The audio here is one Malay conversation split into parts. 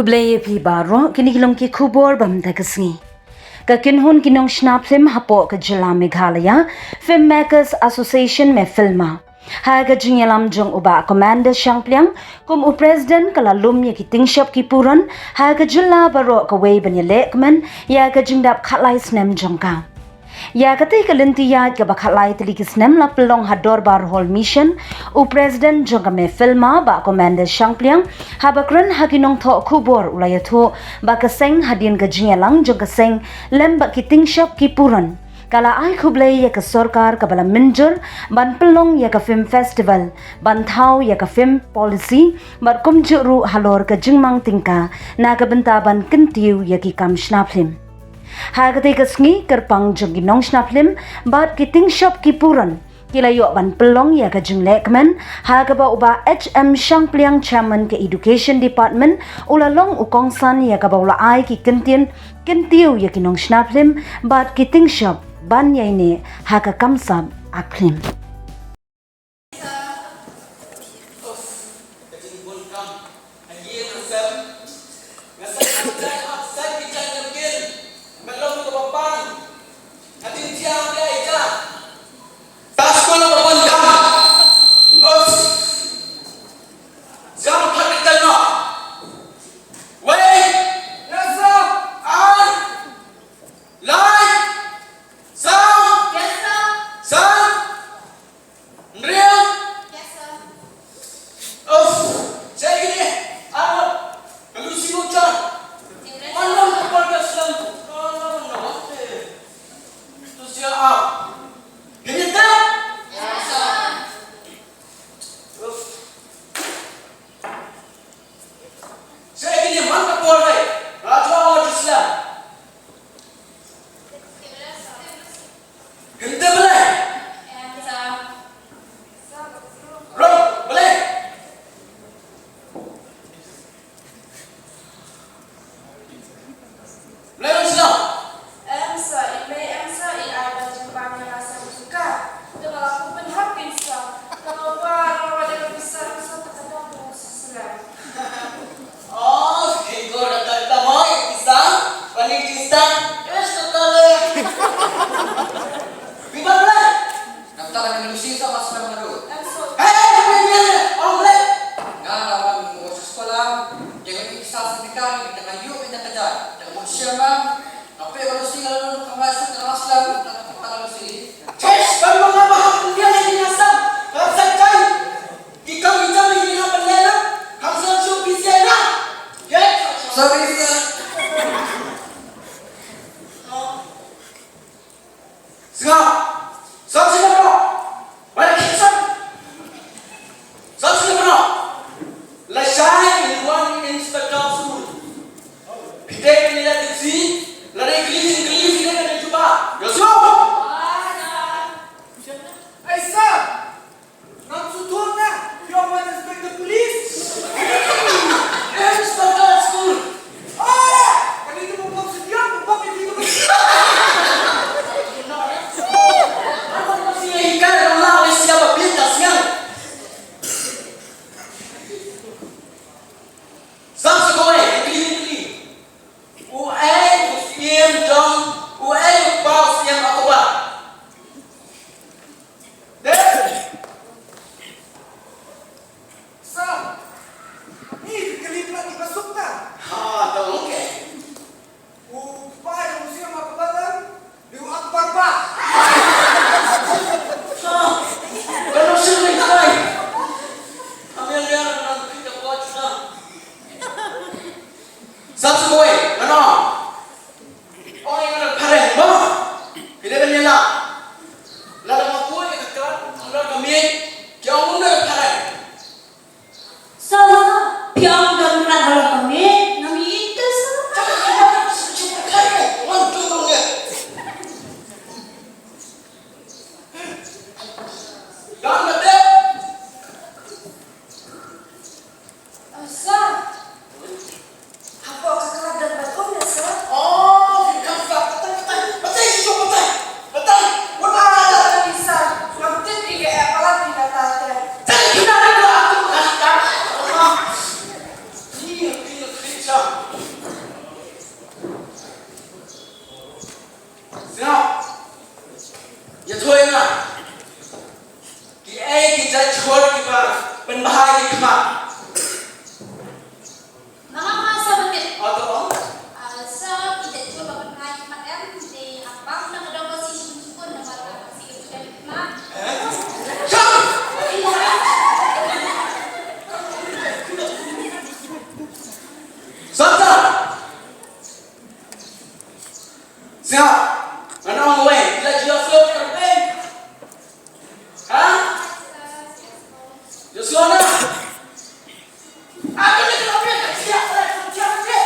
Kubleye pi baro kini kilong ki kubor bam dagasngi. Ka kinhun kinong snap film hapo ka jila Meghalaya Film Makers Association me filma. Ha ka jingelam jong uba Commander Shangpliang kum u president kala lum ya ki tingshop ki puran ha ka jila baro ka wei ban ya lekman ya ka jingdap khatlai snem jongka. Ya kata kalintiya ka bakhalai telikis nem la pelong hador bar hol mission u president jongame filma ba Commander Shangpliang habakran haginong tho kubor ulayatho ba kaseng hadin ka jingelang jong kaseng lem ba kiting shop ki puran kala ai khublei ya ka sarkar ka bala minjur ban pelong ya ka film festival ban thau ya ka film policy bar kumjuru halor ka jingmang tingka na ka benta ban kentiu ya ki kam snaplim Hagati kasngi kerpang jogi nong snaplim bat kiting shop kipuran kilayo ban pelong ya ka jing lekman hagaba uba HM Shangpliang chairman ke education department ulalong ukongsan ya ka baula ai ki kentiu ya kinong snaplim bat kiting shop ban ya ini haga kamsam aklim Inspector of School. Today we let the see bahaya cuma. Nama masa menit. Atau So kita coba berkait macam di apa nak ada posisi pun nama posisi kita nak. Santa. Siap. Mana orang weh? Kita jual flow ke apa? Hah? Joshua na. Aku ni kalau dia siap dah siap dia.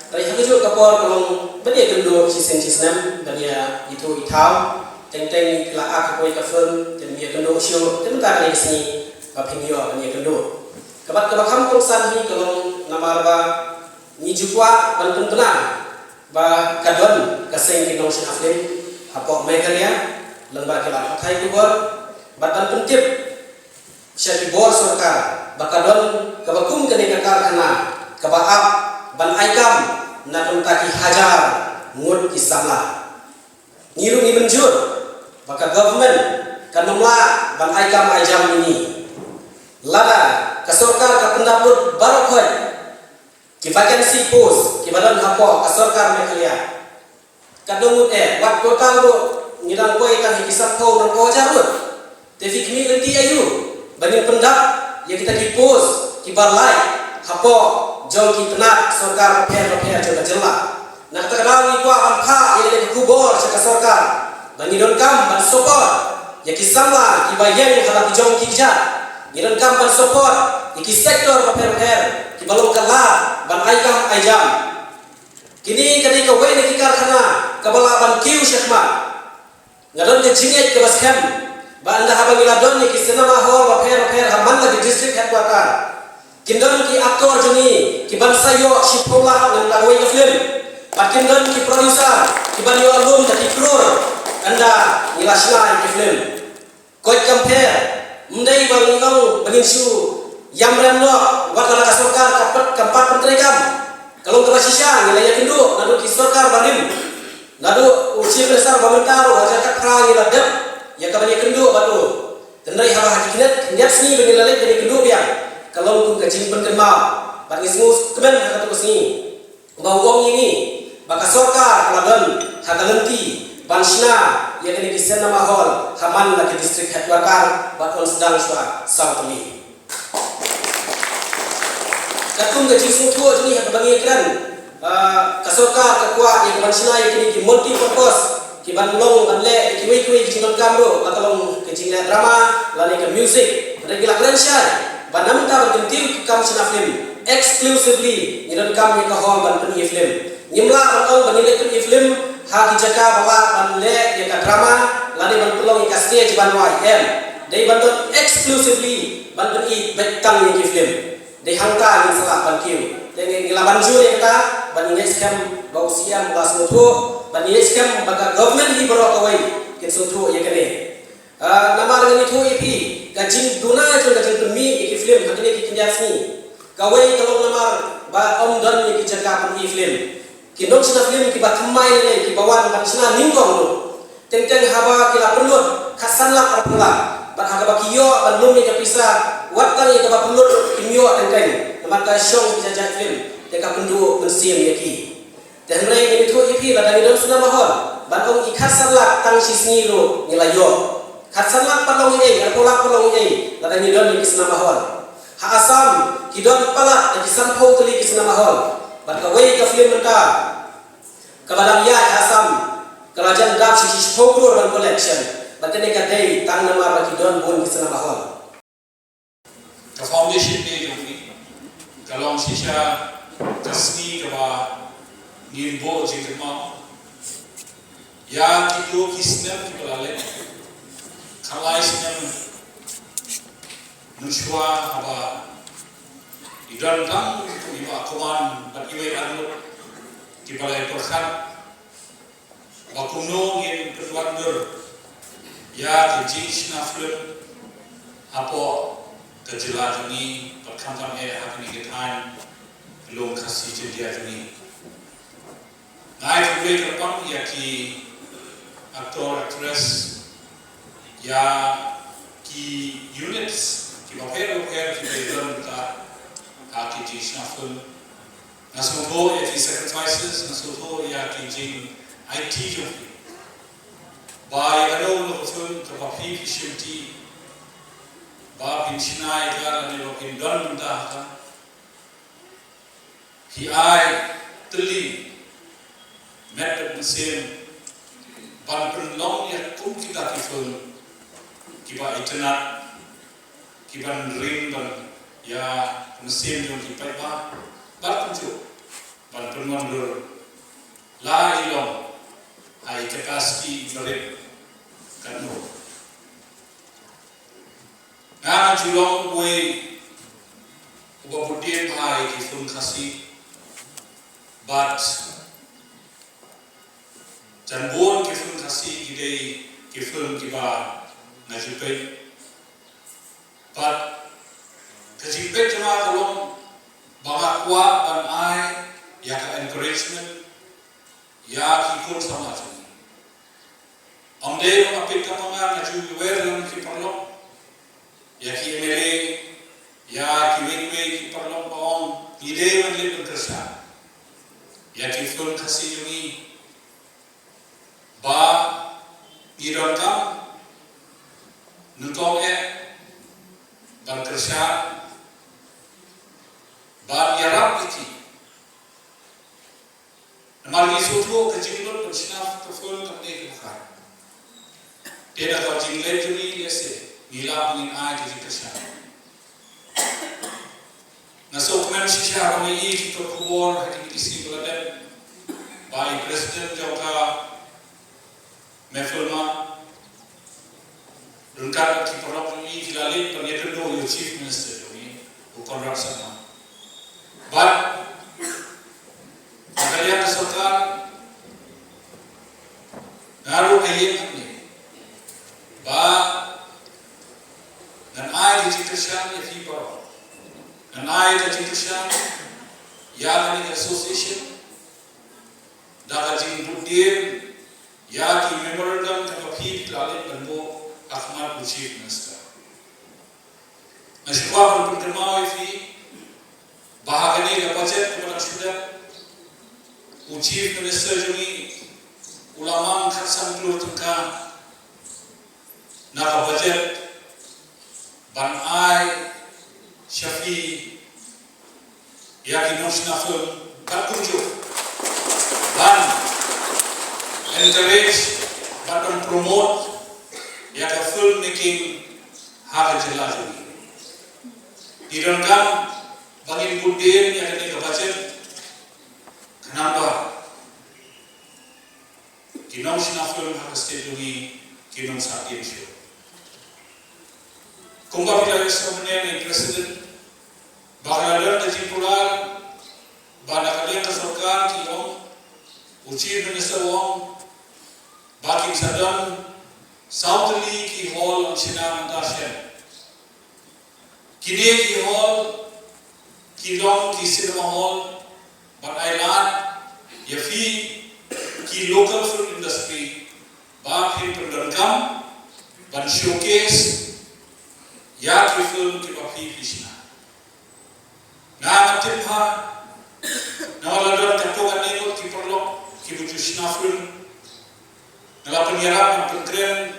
Dari hujung kapor kalau benda kedua sisen benda itu itau teng kelak aku ikafun dan dia kedua show tentang ini sini pinyo benda kedua kabat ham kongsan ni kalau nama ba ni jukwa bantun tenang ba kadon kaseng kinong sinaflim apok megaria lembar kelak thai kubor batan tuntip syari bor sarkar bakadon kabakum kene kakar kana kabaap ban aikam na kentaki hajar ngut kisama ngiru ni menjur baka government kan memla ban aikam ajam ini lada ka sarkar ka pendapur barokhoi ki vacancy post ki badan hapo ka sarkar me khalia kadungut wat total do ngidang koi kan hisap kau dan kau jarut tapi kami nanti ayu banyak pendap ya kita ki post ki balai hapo jauh ki tenak sarkar repair coba jelas nak terkenal ni kuat angka yang ada kubur cakap sarkar bagi don kam ban support ya ki sama ki bayan kalau jauh ki jat ngidang kam ban support ki sektor repair ki balong kala ban aikam ajam kini ketika wei ni karkhana kabala ban kiu syekmat ngadon ke jinget ke baskem ba anda haba miladon ni ki sinema hall repair haman lagi district headquarter kindon ki aktor jeni ki ban sayo shipola ngan lawai ke film pakindon ki producer ki ban yo album taki kror anda nilasna ki film koi compare mendai bang ngau beninsu yamran no wakala ka sarkar kampat menteri kam kalau ke basisya nilai kendo nadu ki sarkar barim nadu usia besar pemerintah wajah kat perang ladap ya ka banyak kendo batu tendai haba hakikat niat sini benilai dari kendo biang kalau ku kajin penkemau bagi semua kemen kata tu sini bau wong ini baka sarkar keladan hagalenti bansna ya kini kisen nama hall haman lagi distrik headquarter baton sedang swa sautli katung kajin semua tu ni hak bagi kran kasarkar kakwa ya bansna ya kini ki multi purpose ki banlong banle ki wei ki jinon kamro bakalong kajin drama lani ke music regular grandshire banam ta bergentil kam sina film exclusively ngiran kam ni ka hall ban pen film nyimla ban banile pen film ha ki jaka bawa ban le ya ka drama lani ban pelong ka stage ban YM dei ban exclusively ban pen betang ni film dei hangta ni salah ban kiu dei ngilaban jur ya ka ban ni scam bau siam bas mutu ban ni scam baga government hi bro kawai kin sutu ya kene nama dengan itu ipi gajin duna itu gajin demi iki film hakini ki kinjasni kawai kalau nama ba om dan ni ki jaga pun film kinong sina film ki bathmai le ki bawan ban sina ningkong lo teng haba kila perlu khasanla arpula ban haga bakiyo ban lum ni kapisa watang ni ka perlu kimyo teng nama ka shong ki jaga film te ka pendu bensim yaki dan rai ni itu ipi la dari don suna mahon ban ong ikhasanla tang sisni lo nilayo khatsanlak palong ei arpolak palong ei lada ni don ni kisna mahol ha asam kidon pala di kisan phau tuli kisna mahol bat ka wei ka film menta ka badam ya asam kerajaan dap sisi phau kror dan collection bat ne ka dei tang nama ba kidon bon kisna mahol ka foundation ni jong ni kalong sisha tasni ka ba ni bo jikma ya kilo kisna ki balale kalai sinyam nuswa haba idan tang iba akuman bat iwe anu di balai perkhat bakuno ngin kedwandur ya kejis naflun apo kejelajuni perkantam hakni getan belum kasih jediajuni naik kuwe kerpam ya ki aktor aktris ya ki units ki papel ki dalam ta aki ji shuffle nasubo ya ki sacrifices nasubo ya ki jing IT jo by ano no fun to papi shimti ba pinchnai gar ne lo pin don da ta ki ai tli met the same ban pun long ya kum kita ki fun kiba internet kiban ring ban ya mesin yang kipai ba bar kunju ban penmandur la ilong ai kekaski berip kanu na julong we uba budien hai ki fun khasi but janbon ki fun khasi gidei ki fun kiba najupai but kajipet cuma kalau bangakwa ban ai ya ka encouragement, ya ki kun sama juni. Amde mapit ka mga na ju weran ki parlok, ya ki emere, ya ki wekwe ki parlok paong, ide man le berkersa. Ya ki film kasih juni, ba iron kam, nutong berkersa, ba yarap iti. Namal isutu kejinglot bersinaf keful kamne kekar. Dia kau jinglet juni lese nila pengin ai di kerja. Naso kemen sisya kami ini kita kubur hari isi beladan. Baik presiden juga mefilma. Rungkat kiperok ini kilalit penyeduh yo chief minister ini bukan raksana. But kalian kesertaan ngaruh kayak ini. Ba dan ai di Krishna ya fiber dan ai di Krishna ya ni association da jing budir ya ki memorandum ka phi lalit banbo Ahmad chief minister nashwa pun termau fi bahagani ka budget kepada sudah chief minister juni ulama khasan keluar tengah naka budget ban ai Shafi yaki national kakunjo ban encourage ban promote yaka filmmaking haka jelajuni dirangkam bangin budin yaka ni budget kenapa kinong national haka state juni kinong sakin show. Kung kapila sebenarnya ni presiden bakalan dari pulau bana kalian keserkan kiong uci minister wong baking sadam Southly ki hall sinam dashen kini ki hall kilong ki cinema hall ban island yafi ki local film industry baking pendengkam ban showcase ya ki film ki papi pisna na matipha na wala don katokan nilo ki perlo ki buju film na penyerap na pentren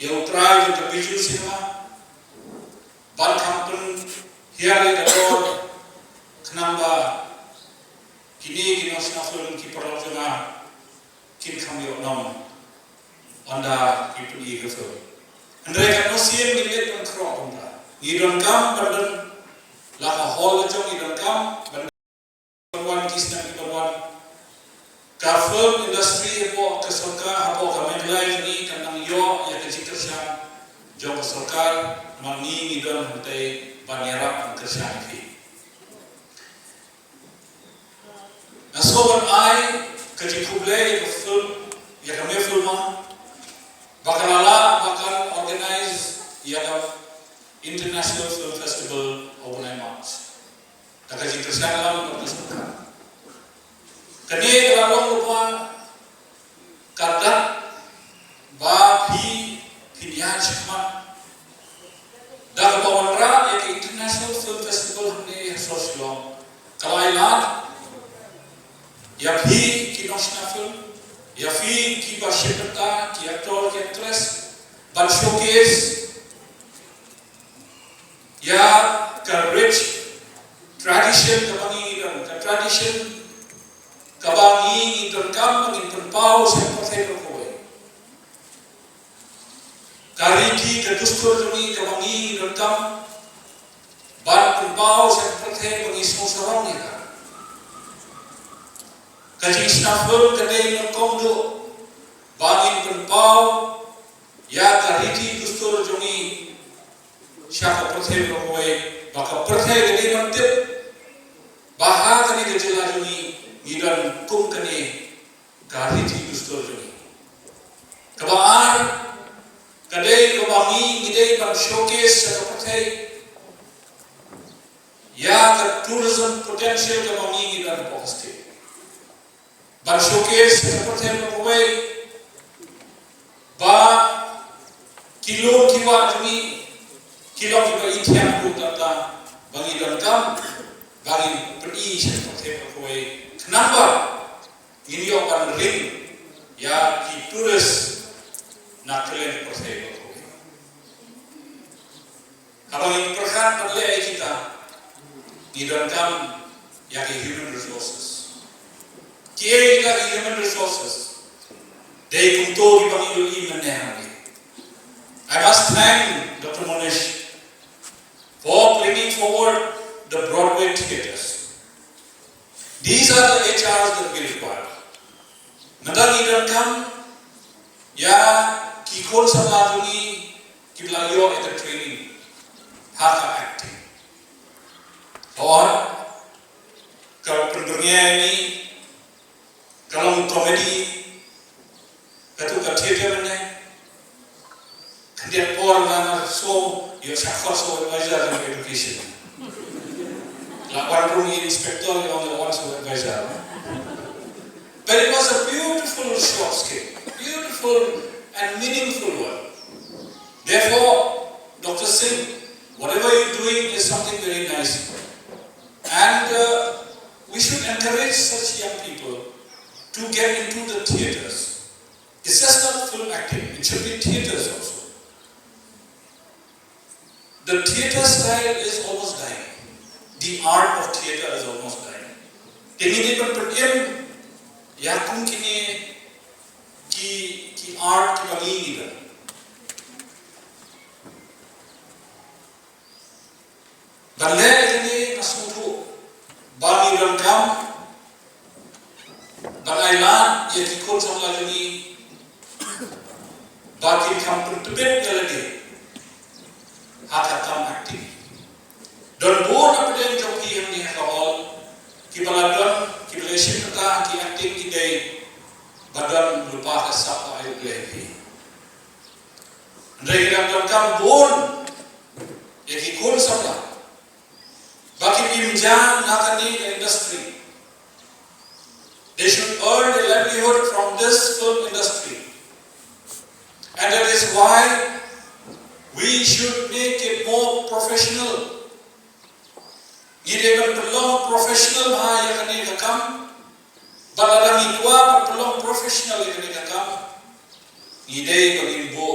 ya utrai ki biju cinema ban kampen hiari da dor kenamba kini ki national film ki perlo jema kin kami nom anda ki pun i film Andai kan usia milik dan kerap anda, idon kam badan laka hall jom idon kam badan kisah badan film industri apa keserka apa kami live ni kanang yo ya kejikersan jom keserka mangi idon hantai banyarap kersan fi. Nasoban ai kejikublai film ya kami filma bakalala bakal organize ya International Film Festival overnight March. Kata jika dalam berkesukaan. Kini kalau lupa kata bapi pilihan cuma dah bawa ya International Film Festival ni sosial. Kalau ilan ya pi kinosna film ya fi ki bashirta ki actor ki actress ban showcase ya ka rich tradition kabangi dan ka tradition kabangi dan kam ngin pau sa patay ko kariki ka dustur jumi kabangi dan kam ban pau sa patay bangi sarong ni Kajing snafur kadai ng komdo bangin penpau ya kariti kustur jongi siya perthe rohoy baka perthe kadai mantip baha kani kejela jongi gidan kum kani kariti kustur jongi kabaan kadai kabangi gidai ban showcase siya perthe ya ke tourism potential ke mangi dan poste ban showcase ke potential ko ba kilo kiwa jumi kilo kiwa itiam ku tata bangi dan kam bangi pergi se potential ko kenapa ini akan ring ya ki turis nak kelen potential ko kalau ini perkat pada kita di dalam yang human resources. Kia yang human resources, they kunto di bangi dulu menehani. I must thank Dr. Monish for bringing forward the Broadway theaters. These are the HRs that we require. Madani dalam ya kikol samaduni kiblayo at the training, haka acting. और kalau dunia ini kalau komedi itu theater mana kemudian orang so you suffer so advisor in education lawan rumi inspector yang the one so advisor but it was a beautiful short skit, beautiful and meaningful one. Therefore Dr. Singh, whatever you're doing is something very nice. And we should encourage such young people to get into the theaters. It's just not film acting, it should be theaters also. The theater style is almost dying. The art of theater is almost dying. Ini pun perdiam, ya mungkin ki art ki bagi kita. Balai ini nasutu bagi dalam balailan yang ikut sama lagi bagi kampung tebet lagi hakam aktif dan buat apa yang joki yang dihakal kibaladan kibalation kita ki aktif kita badan lupa kesapa ayu lagi. Dari dalam kampung yang ikut sama bagi pinjam nakani industry. They should earn a livelihood from this film industry. And that is why we should make it more professional. Ini perlu professional yang kini kakam. Baladang ikwa perlu professional yang kini kakam. Ide kagimbo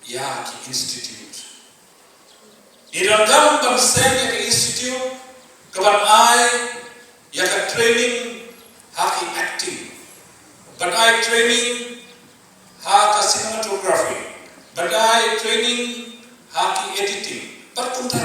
ya ki institute. Irangam bangsa yang ke institute kawan ai yang ke training haki acting, but I training haki cinematography, but I training haki editing, but kuntar